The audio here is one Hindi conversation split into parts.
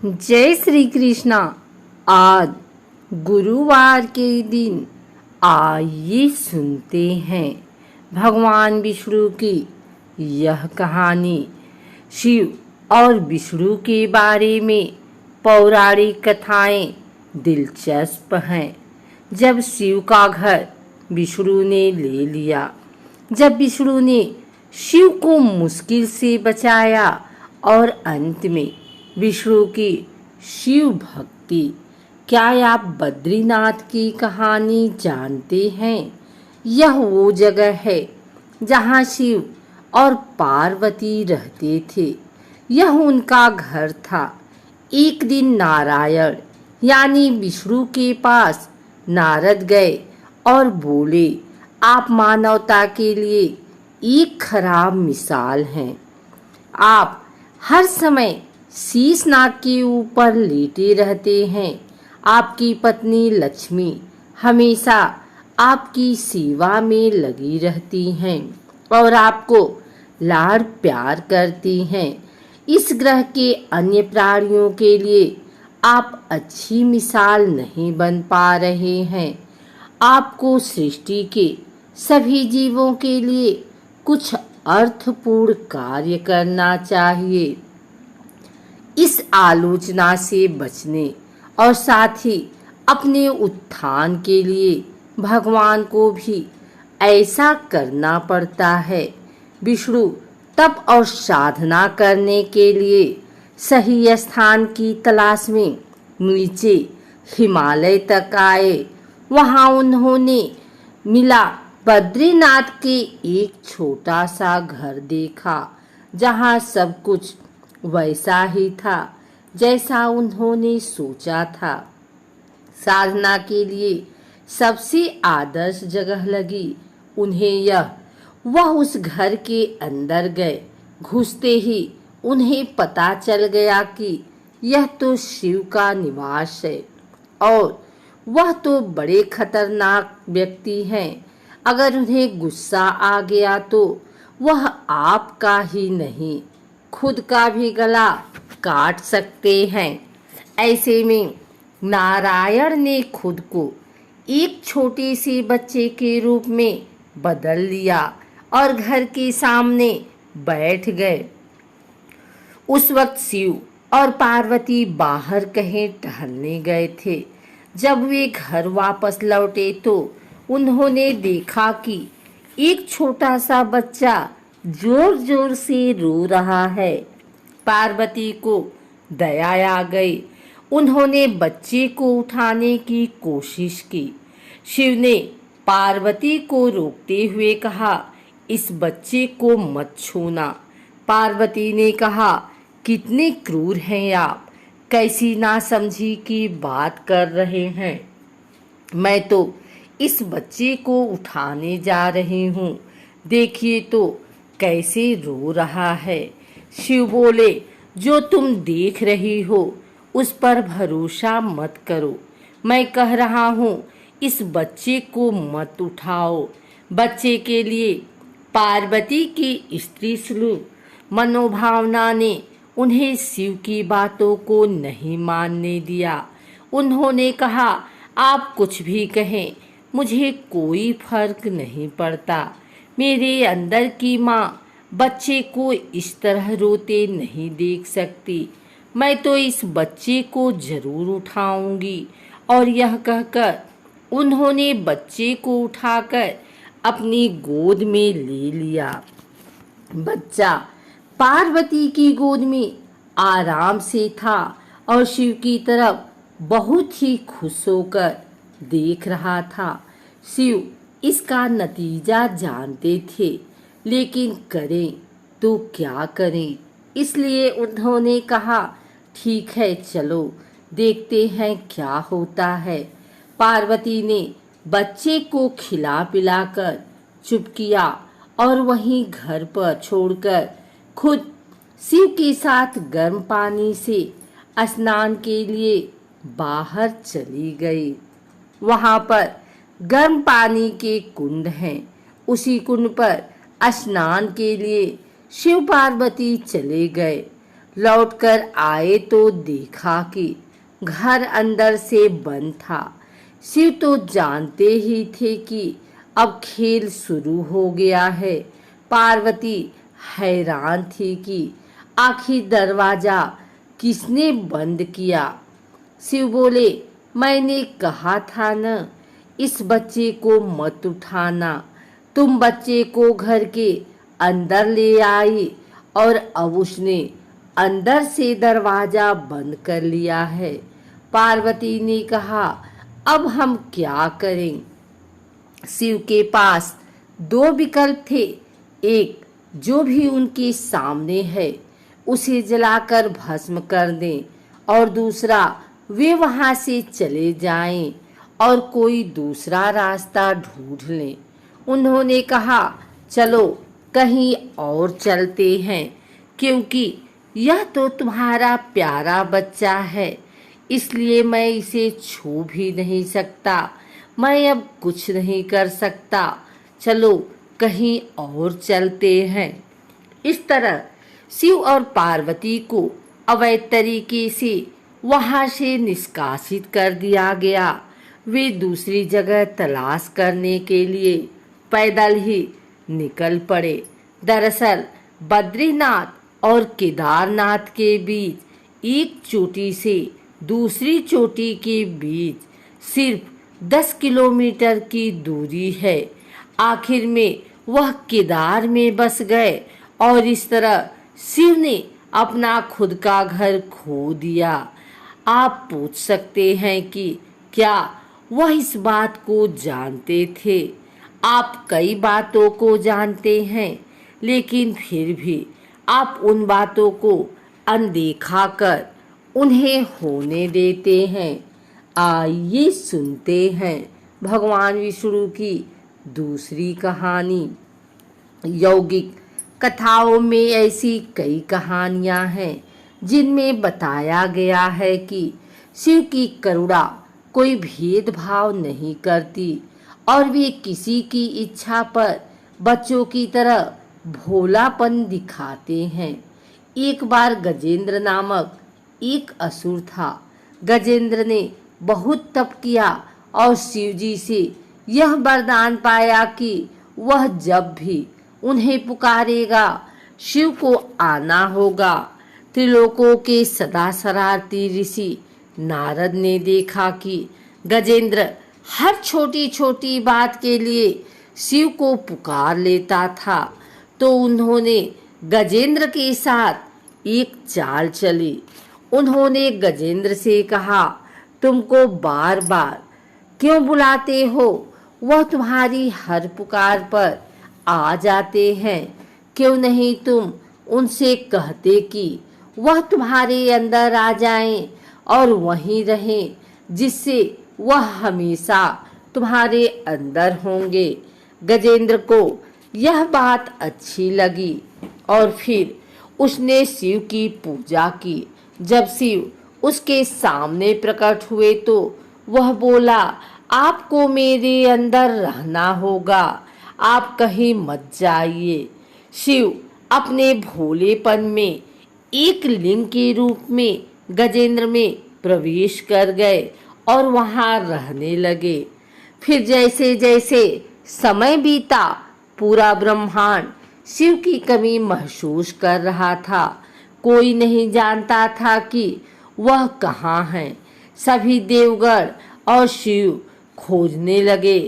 जय श्री कृष्णा। आज गुरुवार के दिन आइए सुनते हैं भगवान विष्णु की यह कहानी। शिव और विष्णु के बारे में पौराणिक कथाएं दिलचस्प हैं। जब शिव का घर विष्णु ने ले लिया, जब विष्णु ने शिव को मुश्किल से बचाया और अंत में विष्णु की शिव भक्ति। क्या आप बद्रीनाथ की कहानी जानते हैं? यह वो जगह है जहाँ शिव और पार्वती रहते थे। यह उनका घर था। एक दिन नारायण यानी विष्णु के पास नारद गए और बोले, आप मानवता के लिए एक खराब मिसाल हैं। आप हर समय शीशनाग के ऊपर लेटे रहते हैं। आपकी पत्नी लक्ष्मी हमेशा आपकी सेवा में लगी रहती हैं और आपको लाड़ प्यार करती हैं। इस ग्रह के अन्य प्राणियों के लिए आप अच्छी मिसाल नहीं बन पा रहे हैं। आपको सृष्टि के सभी जीवों के लिए कुछ अर्थपूर्ण कार्य करना चाहिए। इस आलोचना से बचने और साथ ही अपने उत्थान के लिए भगवान को भी ऐसा करना पड़ता है। विष्णु तप और साधना करने के लिए सही स्थान की तलाश में नीचे हिमालय तक आए। वहां उन्होंने मिला बद्रीनाथ के एक छोटा सा घर देखा, जहां सब कुछ वैसा ही था जैसा उन्होंने सोचा था। साधना के लिए सबसे आदर्श जगह लगी उन्हें यह। वह उस घर के अंदर गए। घुसते ही उन्हें पता चल गया कि यह तो शिव का निवास है और वह तो बड़े खतरनाक व्यक्ति हैं। अगर उन्हें गुस्सा आ गया तो वह आपका ही नहीं, खुद का भी गला काट सकते हैं। ऐसे में नारायण ने खुद को एक छोटे से बच्चे के रूप में बदल लिया और घर के सामने बैठ गए। उस वक्त शिव और पार्वती बाहर कहीं टहलने गए थे। जब वे घर वापस लौटे तो उन्होंने देखा कि एक छोटा सा बच्चा जोर जोर से रो रहा है। पार्वती को दया आ गई। उन्होंने बच्चे को उठाने की कोशिश की। शिव ने पार्वती को रोकते हुए कहा, इस बच्चे को मत छूना। पार्वती ने कहा, कितने क्रूर हैं आप, कैसी नासमझी की बात कर रहे हैं। मैं तो इस बच्चे को उठाने जा रही हूँ, देखिए तो कैसे रो रहा है। शिव बोले, जो तुम देख रही हो उस पर भरोसा मत करो। मैं कह रहा हूँ इस बच्चे को मत उठाओ। बच्चे के लिए पार्वती की स्त्री सुलभ मनोभावना ने उन्हें शिव की बातों को नहीं मानने दिया। उन्होंने कहा, आप कुछ भी कहें, मुझे कोई फर्क नहीं पड़ता। मेरे अंदर की माँ बच्चे को इस तरह रोते नहीं देख सकती। मैं तो इस बच्चे को जरूर उठाऊंगी। और यह कहकर उन्होंने बच्चे को उठाकर अपनी गोद में ले लिया। बच्चा पार्वती की गोद में आराम से था और शिव की तरफ बहुत ही खुश होकर देख रहा था। शिव इसका नतीजा जानते थे, लेकिन करें तो क्या करें। इसलिए उन्होंने कहा, ठीक है चलो देखते हैं क्या होता है। पार्वती ने बच्चे को खिला पिलाकर चुप किया और वहीं घर पर छोड़कर खुद शिव के साथ गर्म पानी से स्नान के लिए बाहर चली गई। वहां पर गर्म पानी के कुंड हैं। उसी कुंड पर स्नान के लिए शिव पार्वती चले गए। लौटकर आए तो देखा कि घर अंदर से बंद था। शिव तो जानते ही थे कि अब खेल शुरू हो गया है। पार्वती हैरान थी कि आखिर दरवाजा किसने बंद किया। शिव बोले, मैंने कहा था न, इस बच्चे को मत उठाना। तुम बच्चे को घर के अंदर ले आई और अब उसने अंदर से दरवाजा बंद कर लिया है। पार्वती ने कहा, अब हम क्या करें? शिव के पास दो विकल्प थे। एक, जो भी उनके सामने है उसे जलाकर भस्म कर दें, और दूसरा, वे वहां से चले जाएं और कोई दूसरा रास्ता ढूंढ लें। उन्होंने कहा, चलो कहीं और चलते हैं, क्योंकि यह तो तुम्हारा प्यारा बच्चा है, इसलिए मैं इसे छू भी नहीं सकता। मैं अब कुछ नहीं कर सकता। चलो कहीं और चलते हैं। इस तरह शिव और पार्वती को अवैध तरीके से वहां से निष्कासित कर दिया गया। वे दूसरी जगह तलाश करने के लिए पैदल ही निकल पड़े। दरअसल बद्रीनाथ और केदारनाथ के बीच एक चोटी से दूसरी चोटी के बीच सिर्फ 10 किलोमीटर की दूरी है। आखिर में वह केदार में बस गए और इस तरह शिव ने अपना खुद का घर खो दिया। आप पूछ सकते हैं कि क्या वह इस बात को जानते थे? आप कई बातों को जानते हैं, लेकिन फिर भी आप उन बातों को अनदेखा कर उन्हें होने देते हैं। आइए सुनते हैं भगवान विष्णु की दूसरी कहानी। यौगिक कथाओं में ऐसी कई कहानियां हैं जिनमें बताया गया है कि शिव की करुणा कोई भेदभाव नहीं करती और वे किसी की इच्छा पर बच्चों की तरह भोलापन दिखाते हैं। एक बार गजेंद्र नामक एक असुर था। गजेंद्र ने बहुत तप किया और शिवजी से यह वरदान पाया कि वह जब भी उन्हें पुकारेगा शिव को आना होगा। त्रिलोकों के सदा शरारती ऋषि नारद ने देखा कि गजेंद्र हर छोटी छोटी बात के लिए शिव को पुकार लेता था, तो उन्होंने गजेंद्र के साथ एक चाल चली। उन्होंने गजेंद्र से कहा, तुमको बार बार क्यों बुलाते हो? वह तुम्हारी हर पुकार पर आ जाते हैं। क्यों नहीं तुम उनसे कहते कि वह तुम्हारे अंदर आ जाएं और वहीं रहें, जिससे वह हमेशा तुम्हारे अंदर होंगे। गजेंद्र को यह बात अच्छी लगी और फिर उसने शिव की पूजा की। जब शिव उसके सामने प्रकट हुए तो वह बोला, आपको मेरे अंदर रहना होगा, आप कहीं मत जाइए। शिव अपने भोलेपन में एक लिंग के रूप में गजेंद्र में प्रवेश कर गए और वहां रहने लगे। फिर जैसे जैसे समय बीता, पूरा ब्रह्मांड शिव की कमी महसूस कर रहा था। कोई नहीं जानता था कि वह कहाँ है। सभी देवगण और शिव खोजने लगे।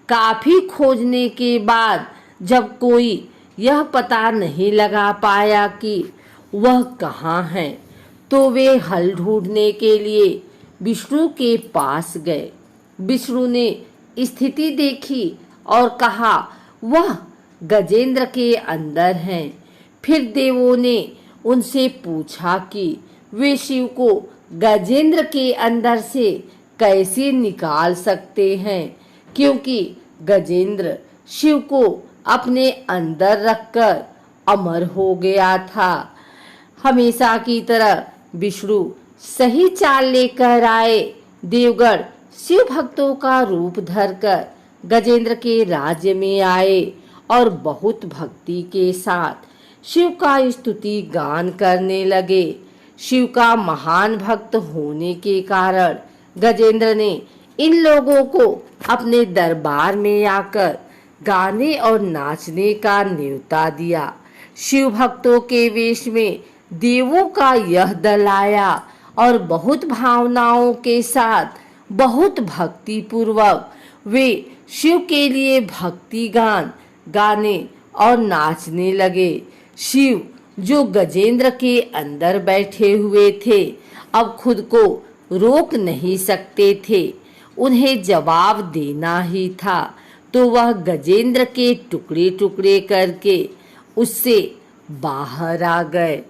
काफी खोजने के बाद जब कोई यह पता नहीं लगा पाया कि वह कहाँ है, तो वे हल ढूंढने के लिए विष्णु के पास गए। विष्णु ने स्थिति देखी और कहा, वह गजेंद्र के अंदर हैं। फिर देवों ने उनसे पूछा कि वे शिव को गजेंद्र के अंदर से कैसे निकाल सकते हैं, क्योंकि गजेंद्र शिव को अपने अंदर रखकर अमर हो गया था। हमेशा की तरह विष्णु सही चाल लेकर आए। देवगण शिव भक्तों का रूप धरकर गजेंद्र के राज्य में आए और बहुत भक्ति के साथ शिव का स्तुति गान करने लगे। शिव का महान भक्त होने के कारण गजेंद्र ने इन लोगों को अपने दरबार में आकर गाने और नाचने का न्योता दिया। शिव भक्तों के वेश में देवों का यह दल आया और बहुत भावनाओं के साथ, बहुत भक्ति पूर्वक वे शिव के लिए भक्ति गान गाने और नाचने लगे। शिव जो गजेंद्र के अंदर बैठे हुए थे, अब खुद को रोक नहीं सकते थे। उन्हें जवाब देना ही था, तो वह गजेंद्र के टुकड़े टुकड़े करके उससे बाहर आ गए।